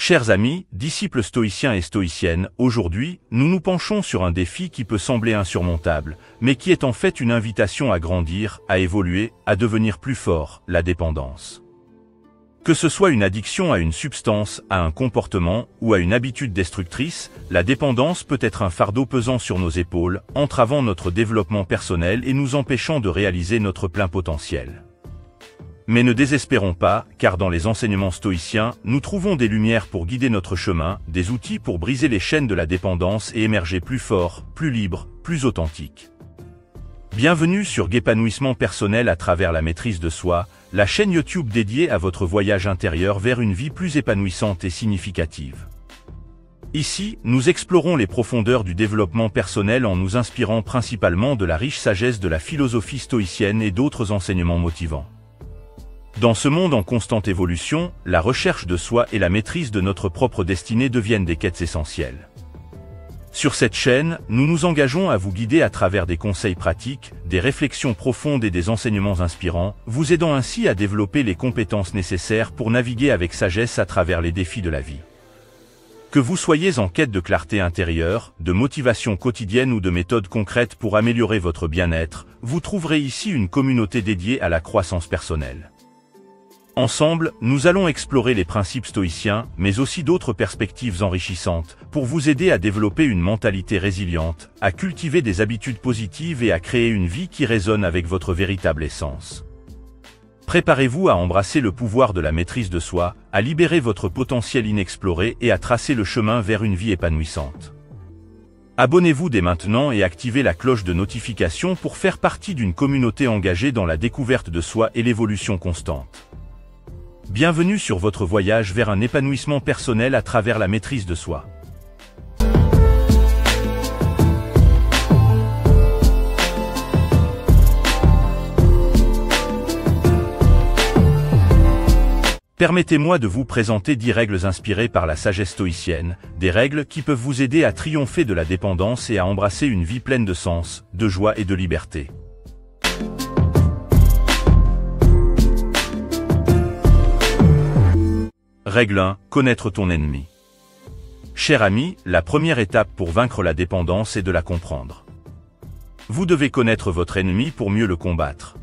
Chers amis, disciples stoïciens et stoïciennes, aujourd'hui, nous nous penchons sur un défi qui peut sembler insurmontable, mais qui est en fait une invitation à grandir, à évoluer, à devenir plus fort, la dépendance. Que ce soit une addiction à une substance, à un comportement, ou à une habitude destructrice, la dépendance peut être un fardeau pesant sur nos épaules, entravant notre développement personnel et nous empêchant de réaliser notre plein potentiel. Mais ne désespérons pas, car dans les enseignements stoïciens, nous trouvons des lumières pour guider notre chemin, des outils pour briser les chaînes de la dépendance et émerger plus fort, plus libre, plus authentique. Bienvenue sur Épanouissement personnel à travers la maîtrise de soi, la chaîne YouTube dédiée à votre voyage intérieur vers une vie plus épanouissante et significative. Ici, nous explorons les profondeurs du développement personnel en nous inspirant principalement de la riche sagesse de la philosophie stoïcienne et d'autres enseignements motivants. Dans ce monde en constante évolution, la recherche de soi et la maîtrise de notre propre destinée deviennent des quêtes essentielles. Sur cette chaîne, nous nous engageons à vous guider à travers des conseils pratiques, des réflexions profondes et des enseignements inspirants, vous aidant ainsi à développer les compétences nécessaires pour naviguer avec sagesse à travers les défis de la vie. Que vous soyez en quête de clarté intérieure, de motivation quotidienne ou de méthodes concrètes pour améliorer votre bien-être, vous trouverez ici une communauté dédiée à la croissance personnelle. Ensemble, nous allons explorer les principes stoïciens, mais aussi d'autres perspectives enrichissantes, pour vous aider à développer une mentalité résiliente, à cultiver des habitudes positives et à créer une vie qui résonne avec votre véritable essence. Préparez-vous à embrasser le pouvoir de la maîtrise de soi, à libérer votre potentiel inexploré et à tracer le chemin vers une vie épanouissante. Abonnez-vous dès maintenant et activez la cloche de notification pour faire partie d'une communauté engagée dans la découverte de soi et l'évolution constante. Bienvenue sur votre voyage vers un épanouissement personnel à travers la maîtrise de soi. Permettez-moi de vous présenter 10 règles inspirées par la sagesse stoïcienne, des règles qui peuvent vous aider à triompher de la dépendance et à embrasser une vie pleine de sens, de joie et de liberté. Règle 1. Connaître ton ennemi. Cher ami, la première étape pour vaincre la dépendance est de la comprendre. Vous devez connaître votre ennemi pour mieux le combattre.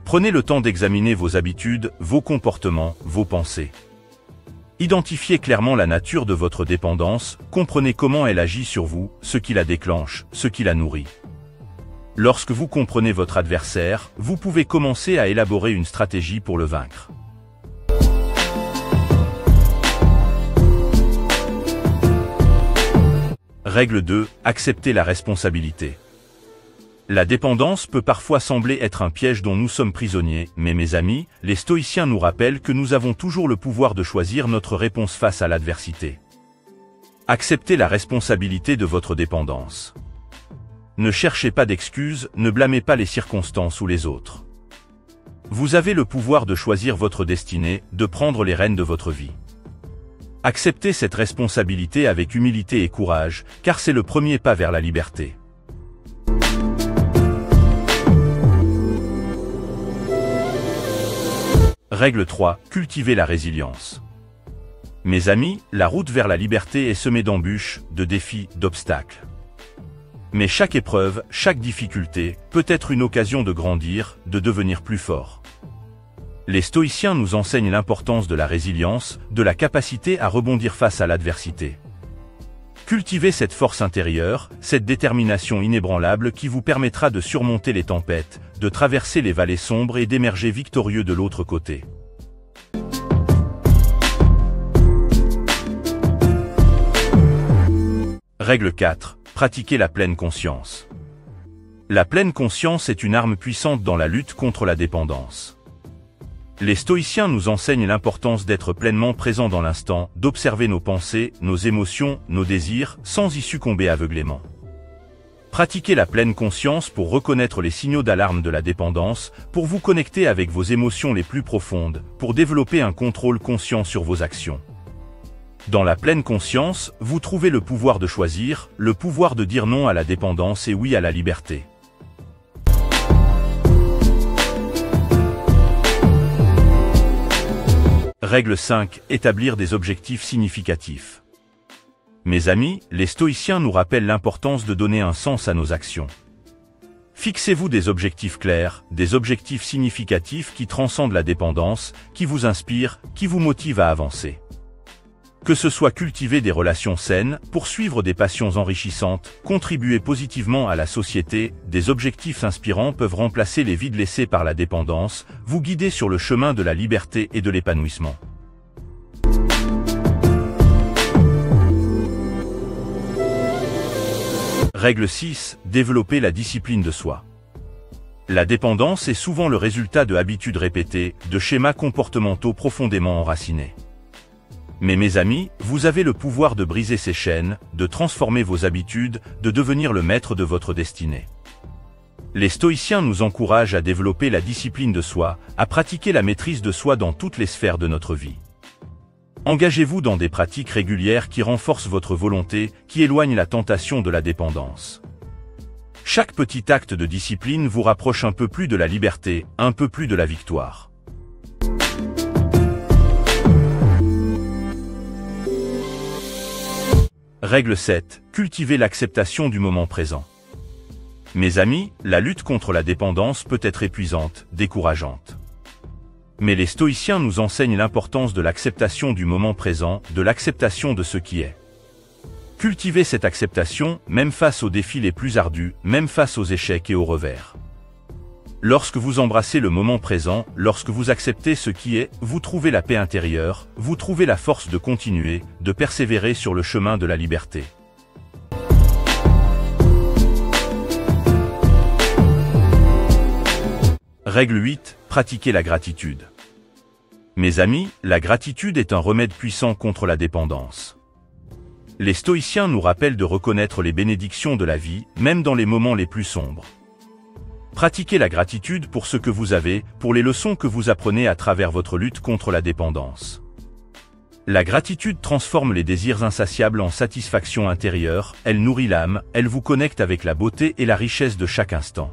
Prenez le temps d'examiner vos habitudes, vos comportements, vos pensées. Identifiez clairement la nature de votre dépendance, comprenez comment elle agit sur vous, ce qui la déclenche, ce qui la nourrit. Lorsque vous comprenez votre adversaire, vous pouvez commencer à élaborer une stratégie pour le vaincre. Règle 2. Accepter la responsabilité. La dépendance peut parfois sembler être un piège dont nous sommes prisonniers, mais mes amis, les stoïciens nous rappellent que nous avons toujours le pouvoir de choisir notre réponse face à l'adversité. Acceptez la responsabilité de votre dépendance. Ne cherchez pas d'excuses, ne blâmez pas les circonstances ou les autres. Vous avez le pouvoir de choisir votre destinée, de prendre les rênes de votre vie. Acceptez cette responsabilité avec humilité et courage, car c'est le premier pas vers la liberté. Règle 3. Cultiver la résilience. Mes amis, la route vers la liberté est semée d'embûches, de défis, d'obstacles. Mais chaque épreuve, chaque difficulté, peut être une occasion de grandir, de devenir plus fort. Les stoïciens nous enseignent l'importance de la résilience, de la capacité à rebondir face à l'adversité. Cultivez cette force intérieure, cette détermination inébranlable qui vous permettra de surmonter les tempêtes, de traverser les vallées sombres et d'émerger victorieux de l'autre côté. Règle 4. Pratiquer la pleine conscience. La pleine conscience est une arme puissante dans la lutte contre la dépendance. Les stoïciens nous enseignent l'importance d'être pleinement présent dans l'instant, d'observer nos pensées, nos émotions, nos désirs, sans y succomber aveuglément. Pratiquez la pleine conscience pour reconnaître les signaux d'alarme de la dépendance, pour vous connecter avec vos émotions les plus profondes, pour développer un contrôle conscient sur vos actions. Dans la pleine conscience, vous trouvez le pouvoir de choisir, le pouvoir de dire non à la dépendance et oui à la liberté. Règle 5. Établir des objectifs significatifs. Mes amis, les stoïciens nous rappellent l'importance de donner un sens à nos actions. Fixez-vous des objectifs clairs, des objectifs significatifs qui transcendent la dépendance, qui vous inspirent, qui vous motivent à avancer. Que ce soit cultiver des relations saines, poursuivre des passions enrichissantes, contribuer positivement à la société, des objectifs inspirants peuvent remplacer les vides laissés par la dépendance, vous guider sur le chemin de la liberté et de l'épanouissement. Règle 6. Développer la discipline de soi. La dépendance est souvent le résultat de habitudes répétées, de schémas comportementaux profondément enracinés. Mais mes amis, vous avez le pouvoir de briser ces chaînes, de transformer vos habitudes, de devenir le maître de votre destinée. Les stoïciens nous encouragent à développer la discipline de soi, à pratiquer la maîtrise de soi dans toutes les sphères de notre vie. Engagez-vous dans des pratiques régulières qui renforcent votre volonté, qui éloignent la tentation de la dépendance. Chaque petit acte de discipline vous rapproche un peu plus de la liberté, un peu plus de la victoire. Règle 7. Cultiver l'acceptation du moment présent. Mes amis, la lutte contre la dépendance peut être épuisante, décourageante. Mais les stoïciens nous enseignent l'importance de l'acceptation du moment présent, de l'acceptation de ce qui est. Cultivez cette acceptation, même face aux défis les plus ardus, même face aux échecs et aux revers. Lorsque vous embrassez le moment présent, lorsque vous acceptez ce qui est, vous trouvez la paix intérieure, vous trouvez la force de continuer, de persévérer sur le chemin de la liberté. Règle 8. Pratiquer la gratitude. Mes amis, la gratitude est un remède puissant contre la dépendance. Les stoïciens nous rappellent de reconnaître les bénédictions de la vie, même dans les moments les plus sombres. Pratiquez la gratitude pour ce que vous avez, pour les leçons que vous apprenez à travers votre lutte contre la dépendance. La gratitude transforme les désirs insatiables en satisfaction intérieure, elle nourrit l'âme, elle vous connecte avec la beauté et la richesse de chaque instant.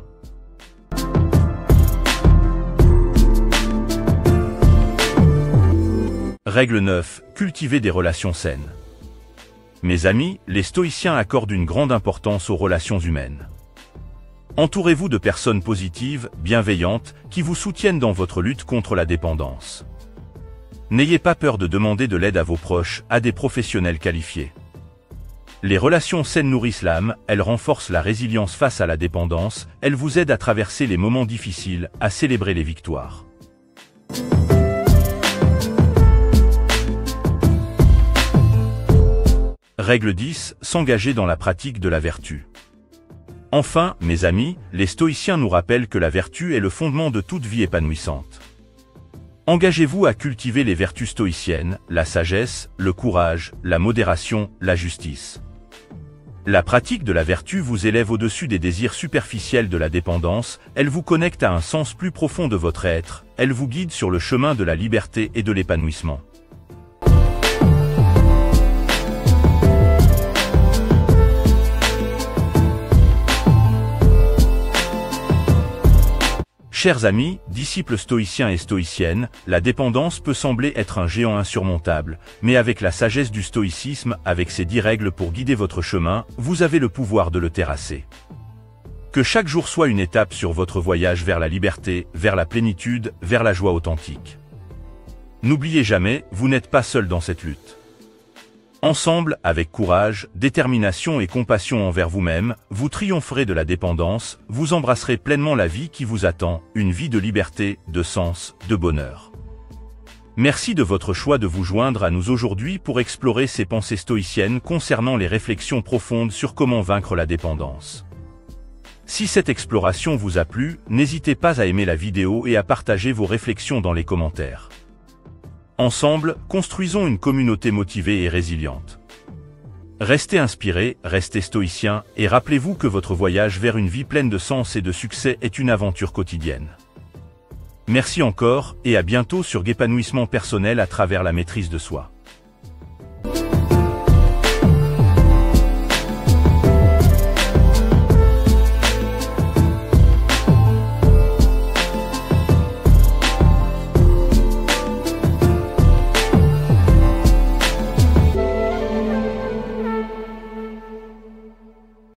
Règle 9. Cultiver des relations saines. Mes amis, les stoïciens accordent une grande importance aux relations humaines. Entourez-vous de personnes positives, bienveillantes, qui vous soutiennent dans votre lutte contre la dépendance. N'ayez pas peur de demander de l'aide à vos proches, à des professionnels qualifiés. Les relations saines nourrissent l'âme, elles renforcent la résilience face à la dépendance, elles vous aident à traverser les moments difficiles, à célébrer les victoires. Règle 10. S'engager dans la pratique de la vertu. Enfin, mes amis, les stoïciens nous rappellent que la vertu est le fondement de toute vie épanouissante. Engagez-vous à cultiver les vertus stoïciennes, la sagesse, le courage, la modération, la justice. La pratique de la vertu vous élève au-dessus des désirs superficiels de la dépendance, elle vous connecte à un sens plus profond de votre être, elle vous guide sur le chemin de la liberté et de l'épanouissement. Chers amis, disciples stoïciens et stoïciennes, la dépendance peut sembler être un géant insurmontable, mais avec la sagesse du stoïcisme, avec ses 10 règles pour guider votre chemin, vous avez le pouvoir de le terrasser. Que chaque jour soit une étape sur votre voyage vers la liberté, vers la plénitude, vers la joie authentique. N'oubliez jamais, vous n'êtes pas seul dans cette lutte. Ensemble, avec courage, détermination et compassion envers vous-même, vous triompherez de la dépendance, vous embrasserez pleinement la vie qui vous attend, une vie de liberté, de sens, de bonheur. Merci de votre choix de vous joindre à nous aujourd'hui pour explorer ces pensées stoïciennes concernant les réflexions profondes sur comment vaincre la dépendance. Si cette exploration vous a plu, n'hésitez pas à aimer la vidéo et à partager vos réflexions dans les commentaires. Ensemble, construisons une communauté motivée et résiliente. Restez inspirés, restez stoïciens, et rappelez-vous que votre voyage vers une vie pleine de sens et de succès est une aventure quotidienne. Merci encore, et à bientôt sur Épanouissement personnel à travers la maîtrise de soi.